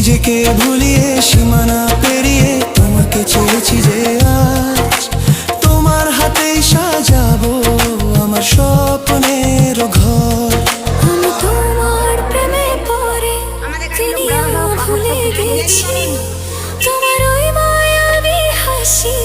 নিজেকে ভুলিয়ে সীমানা পেরিয়ে তোমাকে চেয়েছি যে আজ তোমার হাতেই সাজাবো আমার স্বপ্নের ঘর। আমি তোমার প্রেমে পড়ে দুনিয়া ভুলে গেছি, তোমার ওই মায়াবী হাসি